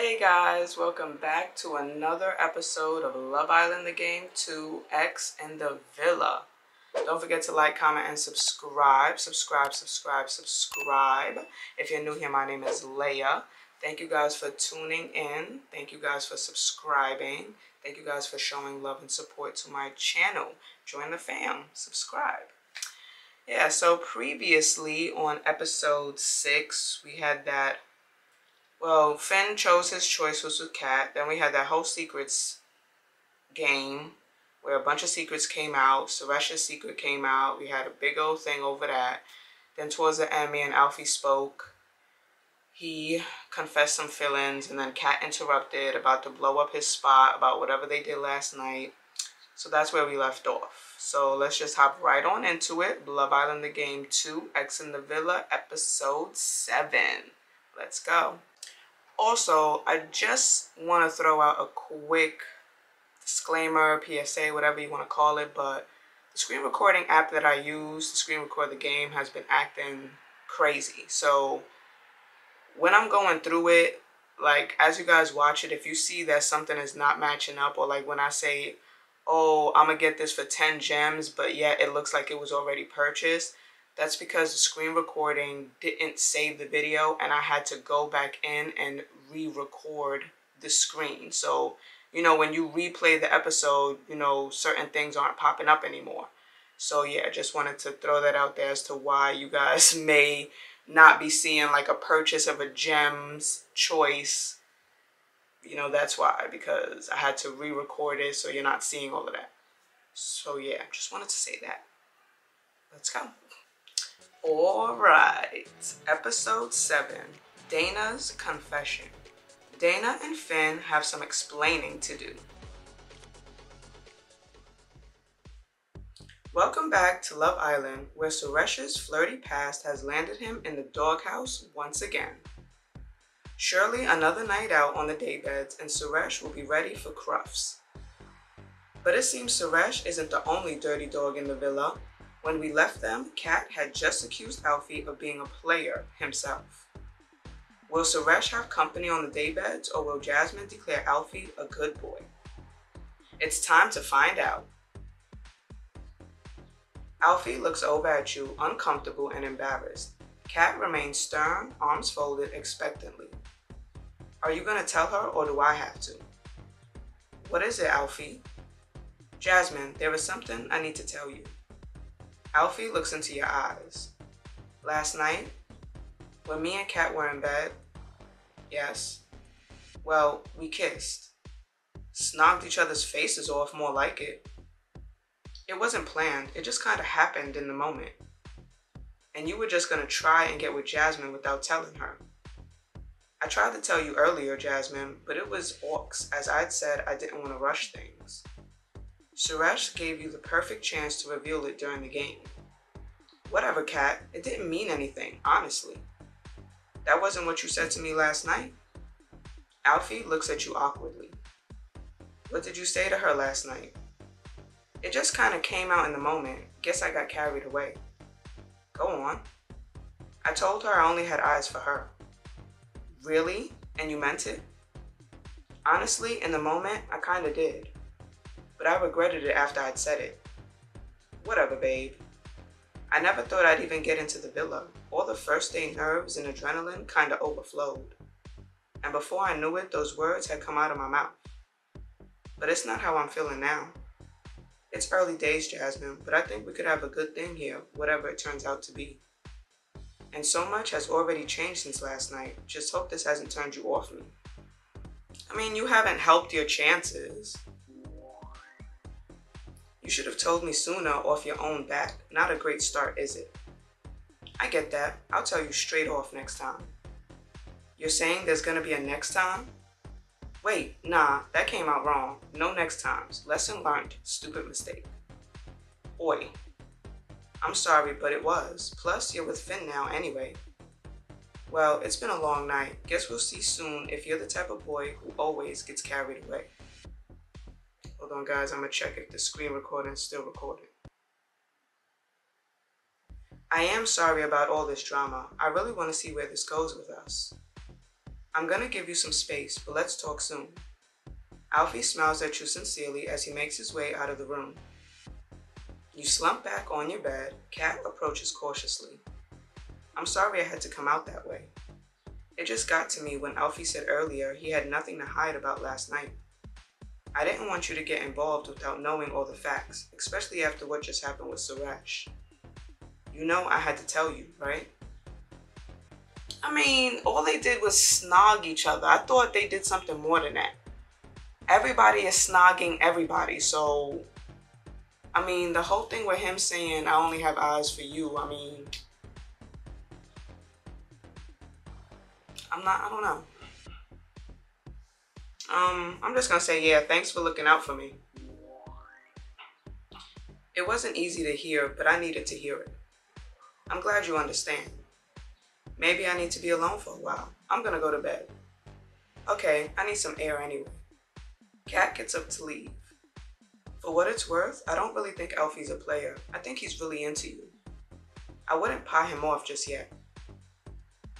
Hey guys, welcome back to another episode of Love Island the Game 2 X in the Villa. Don't forget to like, comment, and subscribe. Subscribe. If you're new here, my name is Leia. Thank you guys for tuning in. Thank you guys for subscribing. Thank you guys for showing love and support to my channel. Join the fam. Subscribe. Yeah, so previously on episode 6, we had that. Well, Finn chose his choice was with Kat. Then we had that whole secrets game where a bunch of secrets came out. Suresh's secret came out. We had a big old thing over that. Then towards the end, me and Alfie spoke. He confessed some feelings, and then Kat interrupted about to blow up his spot about whatever they did last night. So that's where we left off. So let's just hop right on into it. Love Island the Game 2, X in the Villa, episode 7. Let's go. Also, I just want to throw out a quick disclaimer, PSA, whatever you want to call it, but the screen recording app that I use to screen record the game has been acting crazy. So when I'm going through it, like as you guys watch it, if you see that something is not matching up, or like when I say, oh, I'm going to get this for 10 gems, but yet it looks like it was already purchased, that's because the screen recording didn't save the video and I had to go back in and re-record the screen. So, you know, when you replay the episode, you know, certain things aren't popping up anymore. So yeah, just wanted to throw that out there as to why you guys may not be seeing like a purchase of a gems choice. You know, that's why, because I had to re-record it so you're not seeing all of that. So yeah, just wanted to say that. Let's go. Alright, episode 7, Dana's Confession. Dana and Finn have some explaining to do. Welcome back to Love Island, where Suresh's flirty past has landed him in the doghouse once again. Surely another night out on the daybeds and Suresh will be ready for Crufts. But it seems Suresh isn't the only dirty dog in the villa. When we left them, Kat had just accused Alfie of being a player himself. Will Suresh have company on the daybeds, or will Jasmine declare Alfie a good boy? It's time to find out. Alfie looks over at you, uncomfortable and embarrassed. Kat remains stern, arms folded expectantly. Are you going to tell her, or do I have to? What is it, Alfie? Jasmine, there is something I need to tell you. Alfie looks into your eyes. Last night, when me and Kat were in bed, yes, well, we kissed. Snogged each other's faces off, more like it. It wasn't planned, it just kind of happened in the moment. And you were just going to try and get with Jasmine without telling her. I tried to tell you earlier, Jasmine, but it was orcs, as I'd said I didn't want to rush things. Suresh gave you the perfect chance to reveal it during the game. Whatever, Kat. It didn't mean anything, honestly. That wasn't what you said to me last night. Alfie looks at you awkwardly. What did you say to her last night? It just kind of came out in the moment. Guess I got carried away. Go on. I told her I only had eyes for her. Really? And you meant it? Honestly, in the moment, I kind of did. But I regretted it after I'd said it. Whatever, babe. I never thought I'd even get into the villa. All the first day nerves and adrenaline kinda overflowed. And before I knew it, those words had come out of my mouth. But it's not how I'm feeling now. It's early days, Jasmine, but I think we could have a good thing here, whatever it turns out to be. And so much has already changed since last night. Just hope this hasn't turned you off me. I mean, you haven't helped your chances. You should have told me sooner off your own bat. Not a great start, is it? I get that. I'll tell you straight off next time. You're saying there's gonna be a next time? Wait, nah, that came out wrong. No next times. Lesson learned. Stupid mistake. Oi. I'm sorry, but it was. Plus, you're with Finn now anyway. Well, it's been a long night. Guess we'll see soon if you're the type of boy who always gets carried away. Hold on, guys. I'm going to check if the screen recording is still recording. I am sorry about all this drama. I really want to see where this goes with us. I'm gonna give you some space, but let's talk soon. Alfie smiles at you sincerely as he makes his way out of the room. You slump back on your bed. Kat approaches cautiously. I'm sorry I had to come out that way. It just got to me when Alfie said earlier he had nothing to hide about last night. I didn't want you to get involved without knowing all the facts, especially after what just happened with Suresh. You know I had to tell you, right? I mean, all they did was snog each other. I thought they did something more than that. Everybody is snogging everybody, so... I mean, the whole thing with him saying, I only have eyes for you, I mean... I don't know. I'm just gonna say, yeah, thanks for looking out for me. It wasn't easy to hear, but I needed to hear it. I'm glad you understand. Maybe I need to be alone for a while. I'm gonna go to bed. Okay, I need some air anyway. Kat gets up to leave. For what it's worth, I don't really think Alfie's a player. I think he's really into you. I wouldn't pie him off just yet.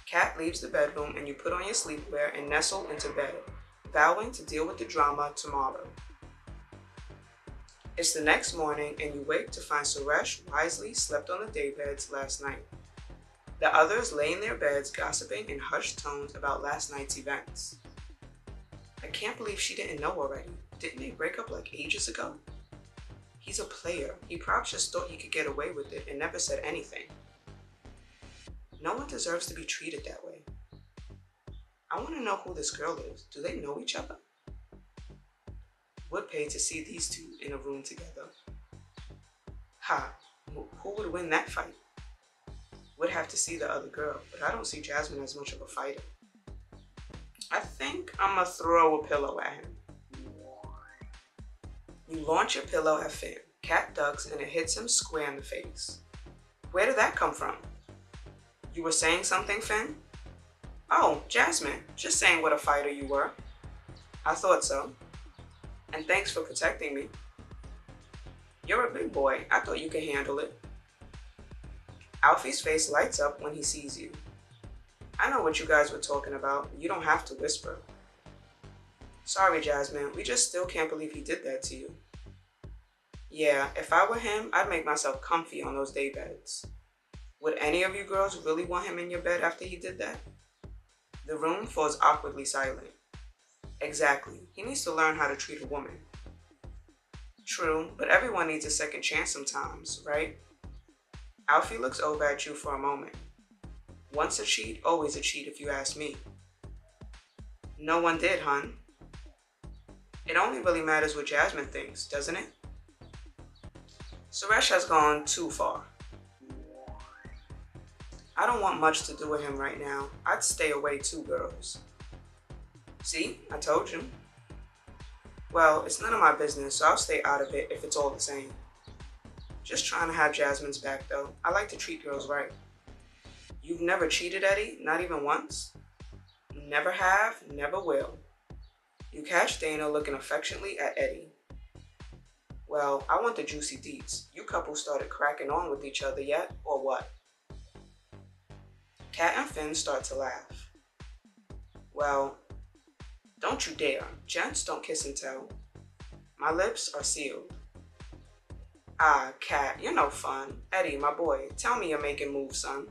Kat leaves the bedroom and you put on your sleepwear and nestle into bed, vowing to deal with the drama tomorrow. It's the next morning and you wake to find Suresh wisely slept on the daybeds last night. The others lay in their beds gossiping in hushed tones about last night's events. I can't believe she didn't know already. Didn't they break up like ages ago? He's a player. He probably just thought he could get away with it and never said anything. No one deserves to be treated that way. I want to know who this girl is. Do they know each other? Would pay to see these two in a room together. Ha, who would win that fight? Would have to see the other girl, but I don't see Jasmine as much of a fighter. I think I'm gonna throw a pillow at him. You launch your pillow at Finn. Kat ducks and it hits him square in the face. Where did that come from? You were saying something, Finn? Oh, Jasmine, just saying what a fighter you were. I thought so. And thanks for protecting me. You're a big boy. I thought you could handle it. Alfie's face lights up when he sees you. I know what you guys were talking about. You don't have to whisper. Sorry, Jasmine. We just still can't believe he did that to you. Yeah, if I were him, I'd make myself comfy on those daybeds. Would any of you girls really want him in your bed after he did that? The room falls awkwardly silent. Exactly. He needs to learn how to treat a woman. True, but everyone needs a second chance sometimes, right? Alfie looks over at you for a moment. Once a cheat, always a cheat if you ask me. No one did, hun. It only really matters what Jasmine thinks, doesn't it? Suresh has gone too far. I don't want much to do with him right now. I'd stay away too, girls. See, I told you. Well, it's none of my business, so I'll stay out of it if it's all the same. Just trying to have Jasmine's back, though. I like to treat girls right. You've never cheated, Eddie? Not even once? Never have, never will. You catch Dana looking affectionately at Eddie. Well, I want the juicy deets. You couple started cracking on with each other yet, or what? Kat and Finn start to laugh. Well, don't you dare. Gents don't kiss and tell. My lips are sealed. Ah, Kat, you're no fun. Eddie, my boy, tell me you're making moves, son.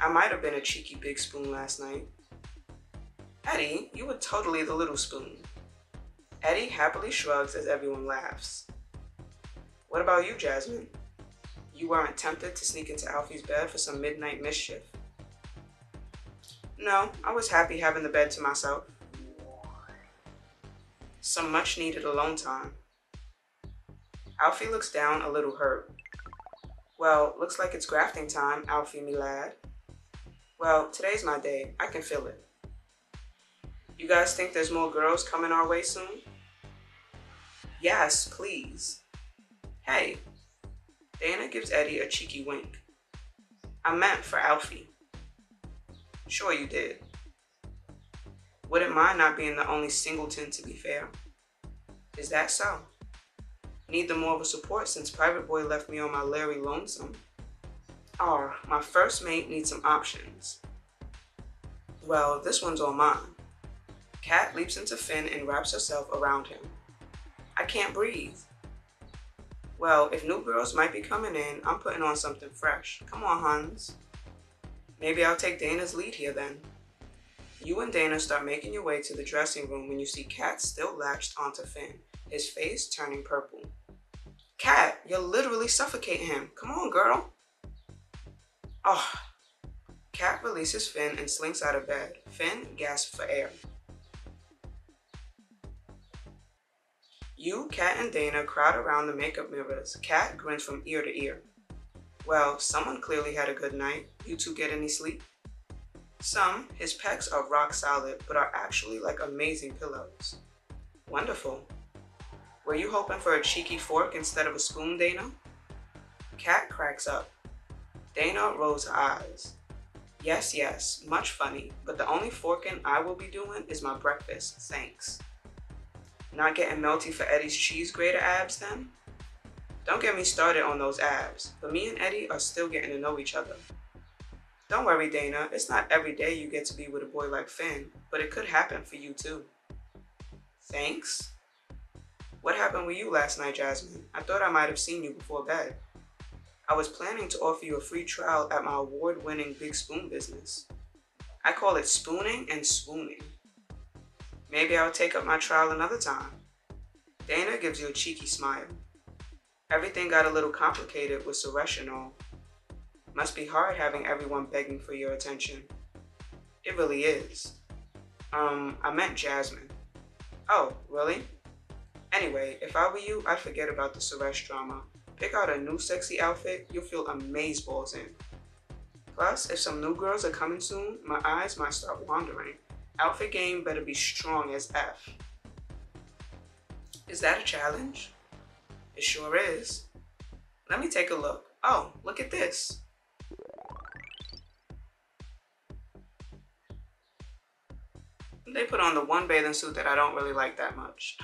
I might have been a cheeky big spoon last night. Eddie, you were totally the little spoon. Eddie happily shrugs as everyone laughs. What about you, Jasmine? You weren't tempted to sneak into Alfie's bed for some midnight mischief? No, I was happy having the bed to myself. Some much needed alone time. Alfie looks down a little hurt. Well, looks like it's grafting time, Alfie, me lad. Well, today's my day. I can feel it. You guys think there's more girls coming our way soon? Yes, please. Hey. Dana gives Eddie a cheeky wink. I meant for Alfie. Sure you did. Wouldn't mind not being the only singleton, to be fair. Is that so? Need the more of a support since Private Boy left me on my Larry lonesome. My first mate needs some options. Well, this one's on mine. Kat leaps into Finn and wraps herself around him. I can't breathe. Well, if new girls might be coming in, I'm putting on something fresh. Come on, Huns. Maybe I'll take Dana's lead here then. You and Dana start making your way to the dressing room when you see Kat still latched onto Finn, his face turning purple. Kat, you're literally suffocating him. Come on, girl. Oh. Kat releases Finn and slinks out of bed. Finn gasps for air. You, Kat, and Dana crowd around the makeup mirrors. Kat grins from ear to ear. Well, someone clearly had a good night. You two get any sleep? Some, his pecs are rock solid, but are actually like amazing pillows. Wonderful. Were you hoping for a cheeky fork instead of a spoon, Dana? Kat cracks up. Dana rolls her eyes. Yes, much funny, but the only forking I will be doing is my breakfast, thanks. Not getting melty for Eddie's cheese grater abs then? Don't get me started on those abs, but me and Eddie are still getting to know each other. Don't worry, Dana, it's not every day you get to be with a boy like Finn, but it could happen for you too. Thanks? What happened with you last night, Jasmine? I thought I might have seen you before bed. I was planning to offer you a free trial at my award-winning Big Spoon business. I call it spooning and swooning. Maybe I'll take up my trial another time. Dana gives you a cheeky smile. Everything got a little complicated with Suresh and all. Must be hard having everyone begging for your attention. It really is. I meant Jasmine. Oh, really? Anyway, if I were you, I'd forget about the Suresh drama. Pick out a new sexy outfit you'll feel amazeballs in. Plus, if some new girls are coming soon, my eyes might start wandering. Outfit game better be strong as F. Is that a challenge? It sure is. Let me take a look. Oh, look at this. They put on the one bathing suit that I don't really like that much.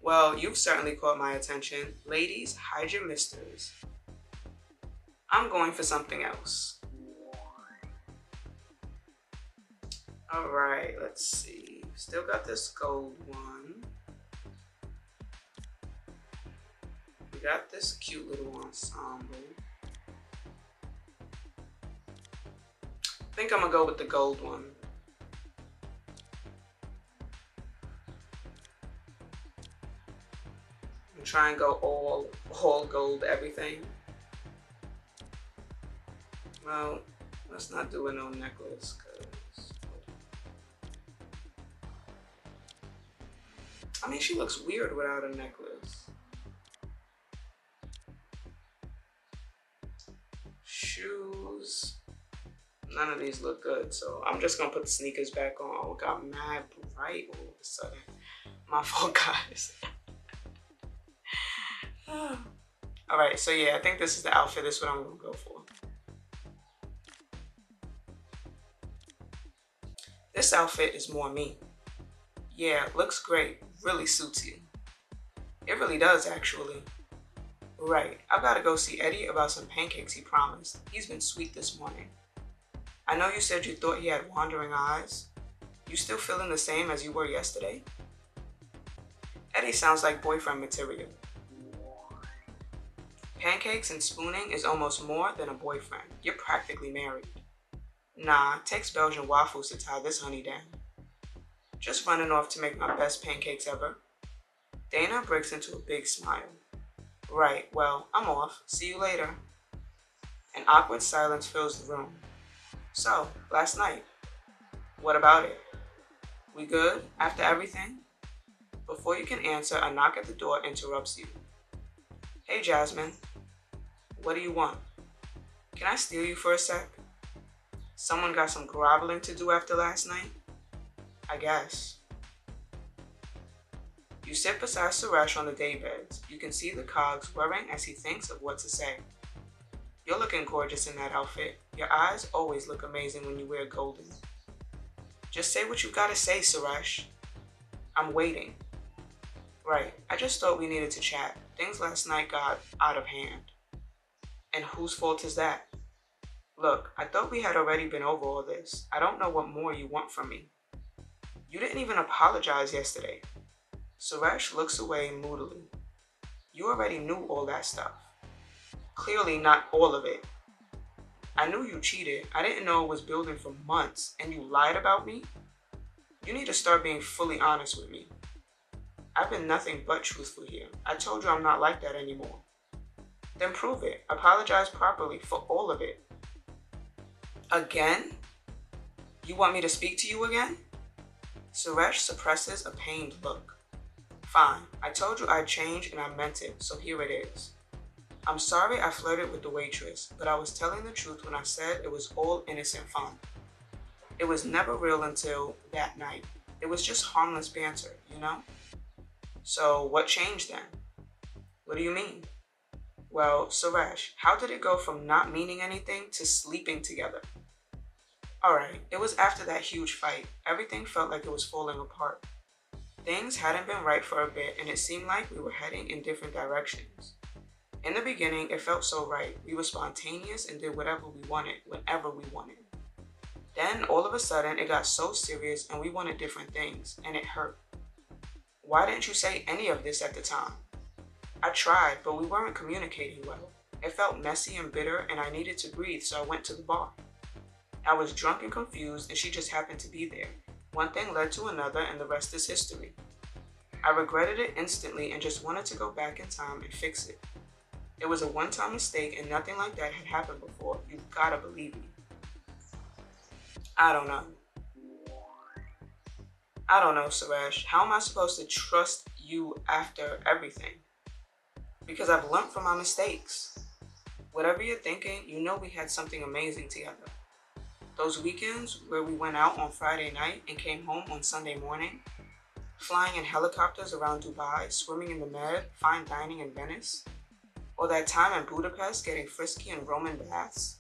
Well, you've certainly caught my attention. Ladies, hide your misters. I'm going for something else. Alright, let's see. Still got this gold one. We got this cute little ensemble. I think I'm gonna go with the gold one. I'm trying to go all gold everything. Well, let's not do a no necklace, cause I mean, she looks weird without a necklace. Shoes. None of these look good, so I'm just gonna put the sneakers back on. Oh, it got mad bright all of a sudden. My fault, guys. Alright, so yeah, I think this is the outfit. This is what I'm gonna go for. This outfit is more me. Yeah, looks great. Really suits you. It really does, actually. Right, I've got to go see Eddie about some pancakes he promised. He's been sweet this morning. I know you said you thought he had wandering eyes. You still feeling the same as you were yesterday? Eddie sounds like boyfriend material. Pancakes and spooning is almost more than a boyfriend. You're practically married. Nah, it takes Belgian waffles to tie this honey down. Just running off to make my best pancakes ever. Dana breaks into a big smile. Right, well, I'm off. See you later. An awkward silence fills the room. So, last night. What about it? We good after everything? Before you can answer, a knock at the door interrupts you. Hey, Jasmine. What do you want? Can I steal you for a sec? Someone got some groveling to do after last night? I guess. You sit beside Suresh on the daybeds. You can see the cogs whirring as he thinks of what to say. You're looking gorgeous in that outfit. Your eyes always look amazing when you wear golden. Just say what you gotta say, Suresh. I'm waiting. Right, I just thought we needed to chat. Things last night got out of hand. And whose fault is that? Look, I thought we had already been over all this. I don't know what more you want from me. You didn't even apologize yesterday. Suresh looks away moodily. You already knew all that stuff. Clearly not all of it. I knew you cheated. I didn't know it was building for months, and you lied about me? You need to start being fully honest with me. I've been nothing but truthful here. I told you I'm not like that anymore. Then prove it. Apologize properly for all of it. Again? You want me to speak to you again? Suresh suppresses a pained look. Fine. I told you I'd change and I meant it, so here it is. I'm sorry I flirted with the waitress, but I was telling the truth when I said it was all innocent fun. It was never real until that night. It was just harmless banter, you know? So what changed then? What do you mean? Well, Suresh, how did it go from not meaning anything to sleeping together? Alright, it was after that huge fight. Everything felt like it was falling apart. Things hadn't been right for a bit, and it seemed like we were heading in different directions. In the beginning, it felt so right. We were spontaneous and did whatever we wanted, whenever we wanted. Then, all of a sudden, it got so serious and we wanted different things, and it hurt. Why didn't you say any of this at the time? I tried, but we weren't communicating well. It felt messy and bitter, and I needed to breathe, so I went to the bar. I was drunk and confused, and she just happened to be there. One thing led to another, and the rest is history. I regretted it instantly and just wanted to go back in time and fix it. It was a one-time mistake, and nothing like that had happened before. You've gotta believe me. I don't know, Suresh. How am I supposed to trust you after everything? Because I've learned from my mistakes. Whatever you're thinking, you know we had something amazing together. Those weekends where we went out on Friday night and came home on Sunday morning, flying in helicopters around Dubai, swimming in the Med, fine dining in Venice, or that time in Budapest getting frisky in Roman baths.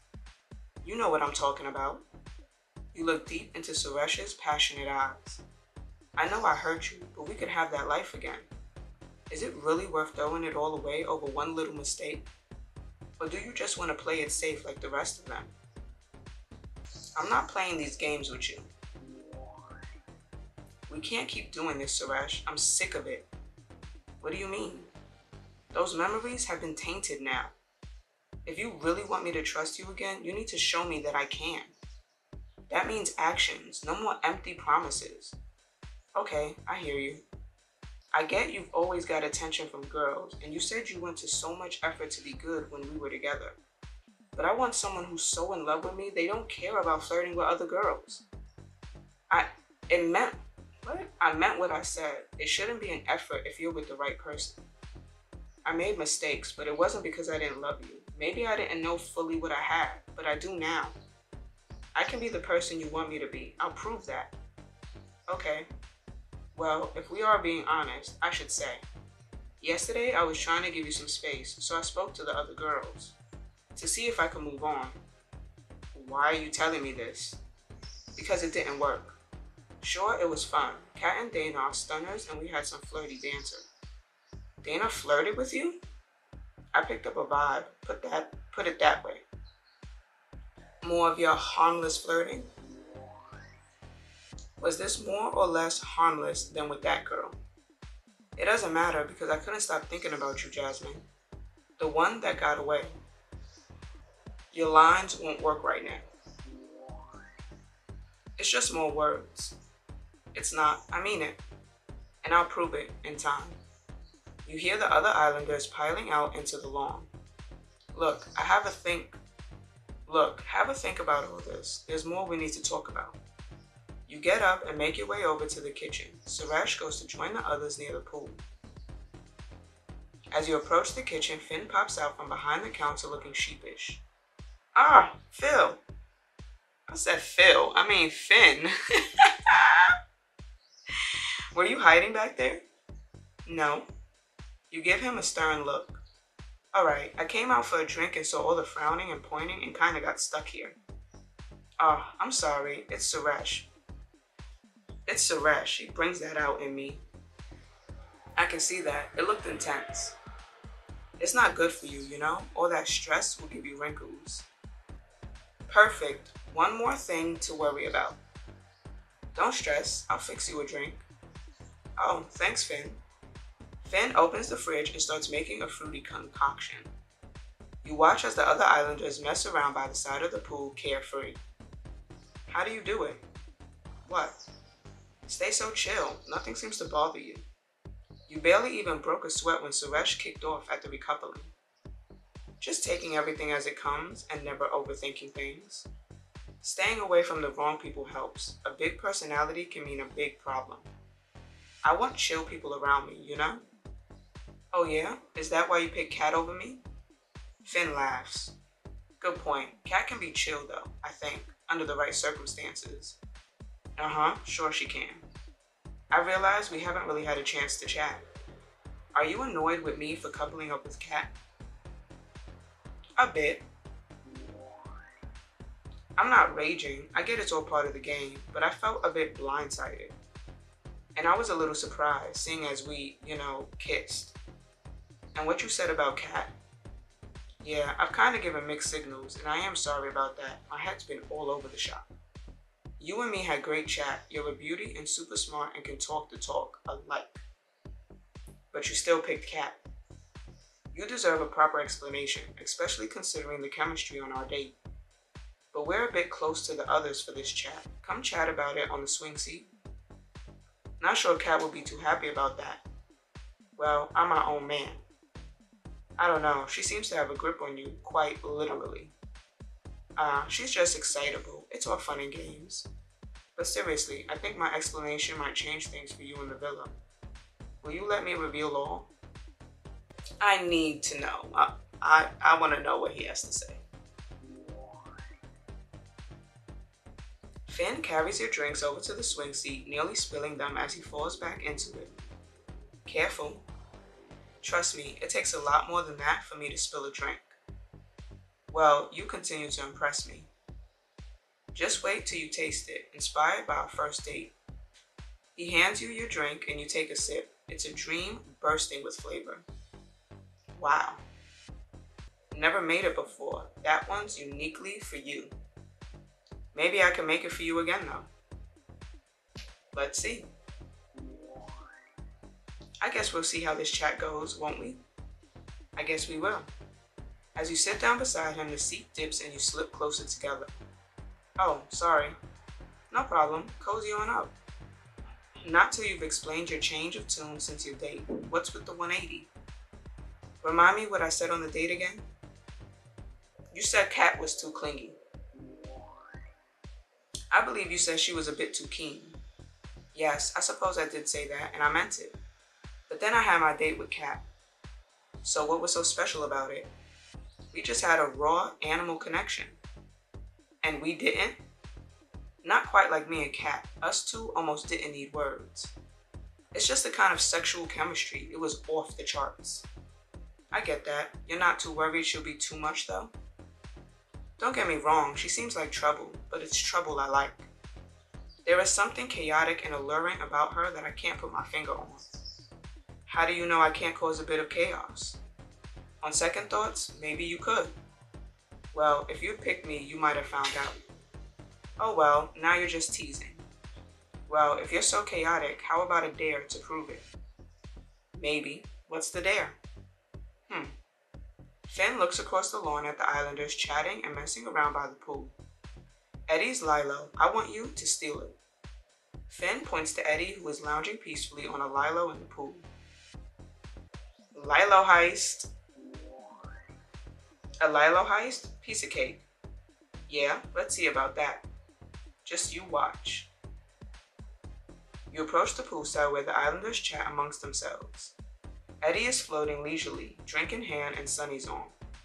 You know what I'm talking about. You look deep into Suresh's passionate eyes. I know I hurt you, but we could have that life again. Is it really worth throwing it all away over one little mistake? Or do you just want to play it safe like the rest of them? I'm not playing these games with you. We can't keep doing this, Suresh. I'm sick of it. What do you mean? Those memories have been tainted now. If you really want me to trust you again, you need to show me that I can. That means actions, no more empty promises. Okay, I hear you. I get you've always got attention from girls, and you said you went to so much effort to be good when we were together. But I want someone who's so in love with me, they don't care about flirting with other girls. I meant what I said. It shouldn't be an effort if you're with the right person. I made mistakes, but it wasn't because I didn't love you. Maybe I didn't know fully what I had, but I do now. I can be the person you want me to be. I'll prove that. Okay. Well, if we are being honest, I should say. Yesterday, I was trying to give you some space, so I spoke to the other girls to see if I could move on. Why are you telling me this? Because it didn't work. Sure, it was fun. Kat and Dana are stunners, and we had some flirty banter. Dana flirted with you? I picked up a vibe. Put it that way. More of your harmless flirting? Was this more or less harmless than with that girl? It doesn't matter because I couldn't stop thinking about you, Jasmine. The one that got away. Your lines won't work right now. It's just more words. It's not. I mean it. And I'll prove it in time. You hear the other islanders piling out into the lawn. Look, have a think about all this. There's more we need to talk about. You get up and make your way over to the kitchen. Suresh goes to join the others near the pool. As you approach the kitchen, Finn pops out from behind the counter looking sheepish. Ah, Phil. I said Phil. I mean Finn. Were you hiding back there? No. You give him a stern look. Alright, I came out for a drink and saw all the frowning and pointing and kinda got stuck here. Ah, I'm sorry. It's Suresh. It's Suresh. He brings that out in me. I can see that. It looked intense. It's not good for you, you know? All that stress will give you wrinkles. Perfect. One more thing to worry about. Don't stress, I'll fix you a drink. Oh, thanks, Finn. Finn opens the fridge and starts making a fruity concoction. You watch as the other islanders mess around by the side of the pool carefree. How do you do it? What? Stay so chill, nothing seems to bother you. You barely even broke a sweat when Suresh kicked off at the recoupling. Just taking everything as it comes and never overthinking things. Staying away from the wrong people helps. A big personality can mean a big problem. I want chill people around me, you know? Oh yeah? Is that why you picked Kat over me? Finn laughs. Good point. Kat can be chill though, I think, under the right circumstances. Sure she can. I realize we haven't really had a chance to chat. Are you annoyed with me for coupling up with Kat? A bit. I'm not raging. I get it's all part of the game, but I felt a bit blindsided. And I was a little surprised, seeing as we, kissed. And what you said about Kat? Yeah, I've kind of given mixed signals, and I am sorry about that. My head's been all over the shop. You and me had great chat. You're a beauty and super smart and can talk the talk, alike. But you still picked Kat. You deserve a proper explanation, especially considering the chemistry on our date. But we're a bit close to the others for this chat. Come chat about it on the swing seat. Not sure Kat will be too happy about that. Well, I'm my own man. I don't know, she seems to have a grip on you, quite literally. She's just excitable. It's all fun and games. But seriously, I think my explanation might change things for you in the villa. Will you let me reveal all? I need to know. I want to know what he has to say. Finn carries your drinks over to the swing seat, nearly spilling them as he falls back into it. Careful. Trust me, it takes a lot more than that for me to spill a drink. Well, you continue to impress me. Just wait till you taste it, inspired by our first date. He hands you your drink and you take a sip. It's a dream bursting with flavor. Wow. Never made it before. That one's uniquely for you. Maybe I can make it for you again though. Let's see. I guess we'll see how this chat goes, won't we? I guess we will. As you sit down beside him, the seat dips and you slip closer together. Oh, sorry. No problem. Cozy on up. Not till you've explained your change of tune since your date. What's with the 180? Remind me what I said on the date again? You said Kat was too clingy. I believe you said she was a bit too keen. Yes, I suppose I did say that, and I meant it. But then I had my date with Kat. So what was so special about it? We just had a raw animal connection. And we didn't? Not quite like me and Kat. Us two almost didn't need words. It's just the kind of sexual chemistry. It was off the charts. I get that. You're not too worried she'll be too much though? Don't get me wrong, she seems like trouble, but it's trouble I like. There is something chaotic and alluring about her that I can't put my finger on. How do you know I can't cause a bit of chaos? On second thoughts, maybe you could. Well, if you'd picked me, you might have found out. Oh well, now you're just teasing. Well, if you're so chaotic, how about a dare to prove it? Maybe. What's the dare? Finn looks across the lawn at the islanders chatting and messing around by the pool. Eddie's Lilo. I want you to steal it. Finn points to Eddie, who is lounging peacefully on a Lilo in the pool. Lilo heist. A Lilo heist? Piece of cake. Yeah, let's see about that. Just you watch. You approach the poolside where the islanders chat amongst themselves. Eddie is floating leisurely, drink in hand and sunnies on.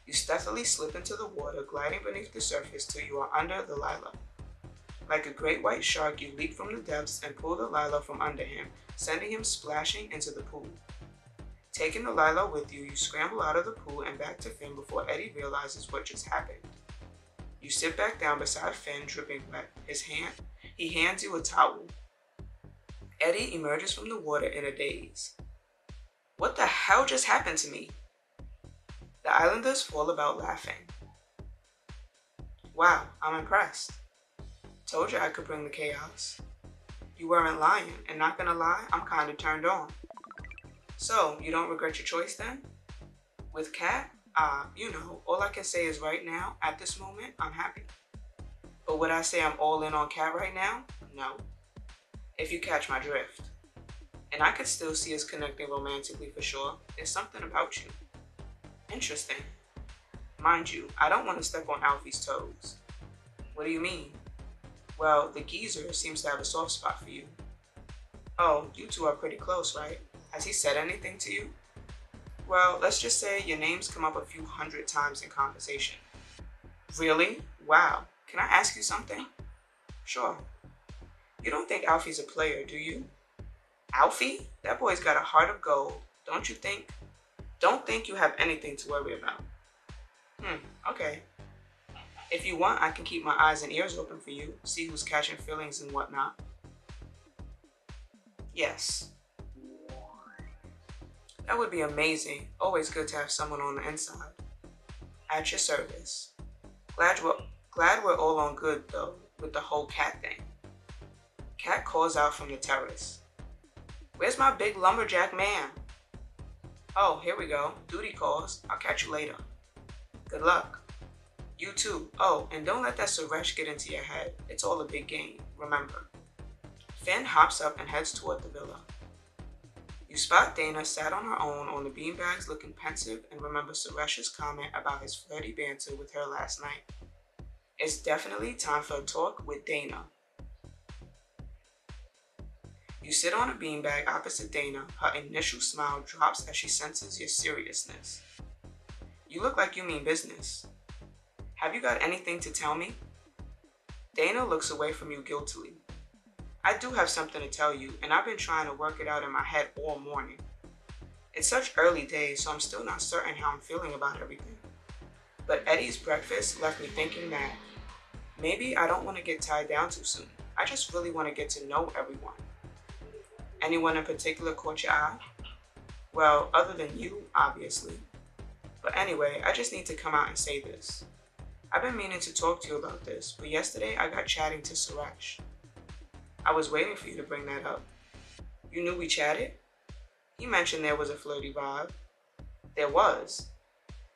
You stealthily slip into the water, gliding beneath the surface till you are under the Lilo. Like a great white shark, you leap from the depths and pull the Lilo from under him, sending him splashing into the pool. Taking the Lilo with you, you scramble out of the pool and back to Finn before Eddie realizes what just happened. You sit back down beside Finn, dripping wet. He hands you a towel. Eddie emerges from the water in a daze. What the hell just happened to me? The islanders fall about laughing. Wow, I'm impressed. Told you I could bring the chaos. You weren't lying, and not gonna lie, I'm kinda turned on. So, you don't regret your choice then? With Cat, all I can say is right now, at this moment, I'm happy. But would I say I'm all in on Cat right now? No. If you catch my drift. And I could still see us connecting romantically for sure. There's something about you. Interesting. Mind you, I don't want to step on Alfie's toes. What do you mean? Well, the geezer seems to have a soft spot for you. Oh, you two are pretty close, right? Has he said anything to you? Well, let's just say your names come up a few hundred times in conversation. Really? Wow. Can I ask you something? Sure. You don't think Alfie's a player, do you? Alfie? That boy's got a heart of gold, don't you think? Don't think you have anything to worry about. Okay. If you want, I can keep my eyes and ears open for you, see who's catching feelings and whatnot. Yes. That would be amazing. Always good to have someone on the inside. At your service. Glad we're all on good, though, with the whole Cat thing. Cat calls out from the terrace. Where's my big lumberjack man? Oh, here we go. Duty calls. I'll catch you later. Good luck. You too. Oh, and don't let that Suresh get into your head. It's all a big game, remember. Finn hops up and heads toward the villa. You spot Dana sat on her own on the beanbags looking pensive and remember Suresh's comment about his flirty banter with her last night. It's definitely time for a talk with Dana. You sit on a beanbag opposite Dana. Her initial smile drops as she senses your seriousness. You look like you mean business. Have you got anything to tell me? Dana looks away from you guiltily. I do have something to tell you, and I've been trying to work it out in my head all morning. It's such early days, so I'm still not certain how I'm feeling about everything. But Eddie's breakfast left me thinking that maybe I don't want to get tied down too soon. I just really want to get to know everyone. Anyone in particular caught your eye? Well, other than you, obviously. But anyway, I just need to come out and say this. I've been meaning to talk to you about this, but yesterday I got chatting to Suresh. I was waiting for you to bring that up. You knew we chatted? He mentioned there was a flirty vibe. There was.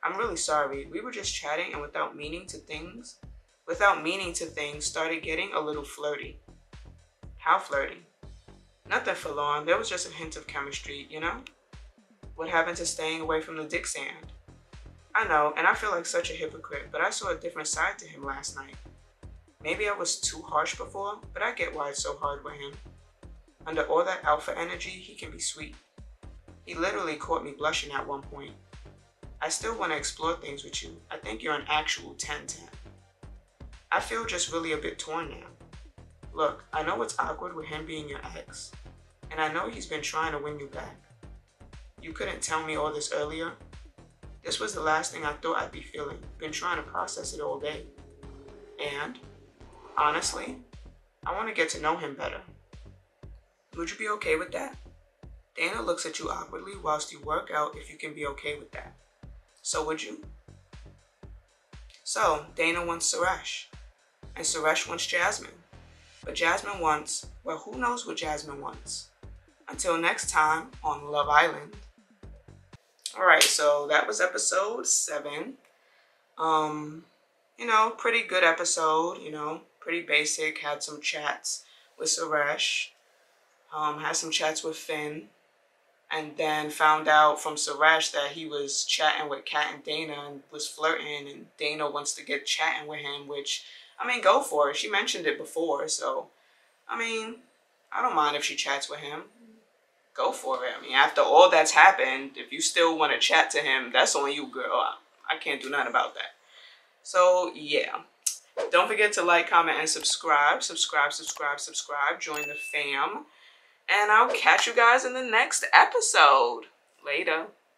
I'm really sorry. We were just chatting and without meaning to things, started getting a little flirty. How flirty? Nothing for long. There was just a hint of chemistry, you know? What happened to staying away from the dick sand? I know, and I feel like such a hypocrite, but I saw a different side to him last night. Maybe I was too harsh before, but I get why it's so hard with him. Under all that alpha energy, he can be sweet. He literally caught me blushing at one point. I still want to explore things with you. I think you're an actual 10-10. I feel just really a bit torn now. Look, I know it's awkward with him being your ex, and I know he's been trying to win you back. You couldn't tell me all this earlier. This was the last thing I thought I'd be feeling. Been trying to process it all day. And, honestly, I want to get to know him better. Would you be okay with that? Dana looks at you awkwardly whilst you work out if you can be okay with that. So would you? So, Dana wants Suresh, and Suresh wants Jasmine. But Jasmine wants, well, who knows what Jasmine wants? Until next time on Love Island. Alright, so that was episode 7. Pretty good episode, pretty basic. Had some chats with Suresh. Had some chats with Finn. And then found out from Suresh that he was chatting with Kat and Dana and was flirting. And Dana wants to get chatting with him, which, go for it. She mentioned it before, so, I don't mind if she chats with him. Go for it. After all that's happened, if you still want to chat to him, that's on you, girl. I can't do nothing about that. So, yeah. Don't forget to like, comment, and subscribe. Subscribe. Join the fam. And I'll catch you guys in the next episode. Later.